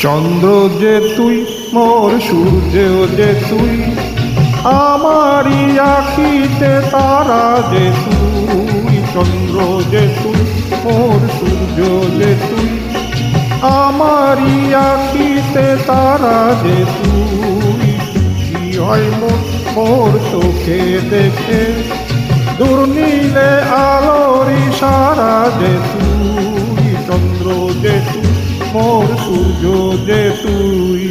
চন্দ্র যে তুই, মোর সূর্য যে তুই, আমারি আখিতে তারা যে তুই। চন্দ্র যে তুই, মোর সূর্য যে তুই, আমারি আখিতে তারা যে তুই। কি হয় মোর চোখে দেখে, দূর নীলে আলোর ইশারা যে তুই। চন্দ্র যে তুই, মোর সূর্য যে তুই।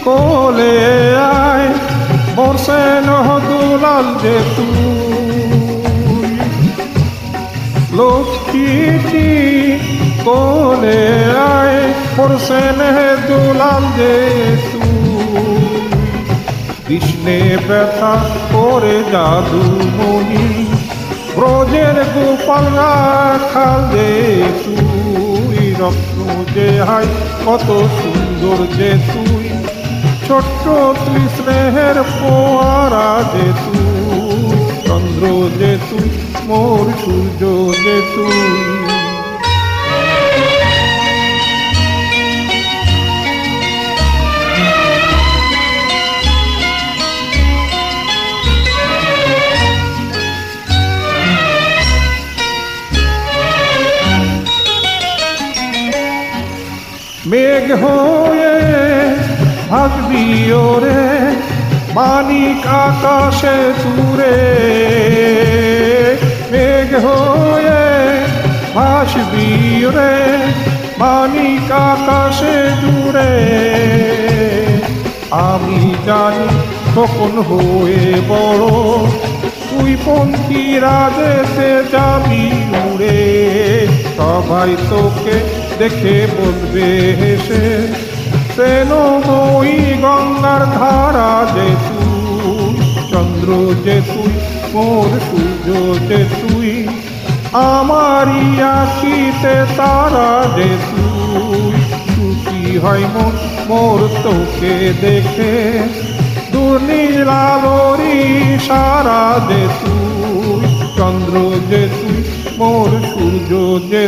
কোলে আয় মোর স্নেহ দুলাল যে তুই। লক্ষ্মীটি কোলে আয় মোর স্নেহ দুলাল যে তুই। কৃষ্ণে ব্যথা করে জাদুমণি, ব্রজের গোপাল রাখাল যে তুই। রত্ন যে হাই কত সুন্দর যে তুই, ছোট্ট তুই স্নেহের ফোয়ারা যে তুই। চন্দ্র যে তুই, মোর সূর্য যে তুই। মেঘ হয়ে ভাসবি ওরে মানিক আকাশে দূরে। মেঘ হয়ে ভাসবি রে মানিক আকাশে দূরে। আমি জানি কখন হয়ে বড় তুই পঙ্খী রাজেতে যাবি উড়ে। সবাই তোকে দেখে বলবে হেসে, প্রেমময়ী গঙ্গার ধারা যে তুই। চন্দ্র যে তুই, মোর সূর্য যে তুই, আমারি আখিতে তারা যে তুই। খুশি হয় মোর তোকে দেখে, দুর্নীল আলোর ইশারা যে তুই। চন্দ্র যে তুই, মোর সূর্য যে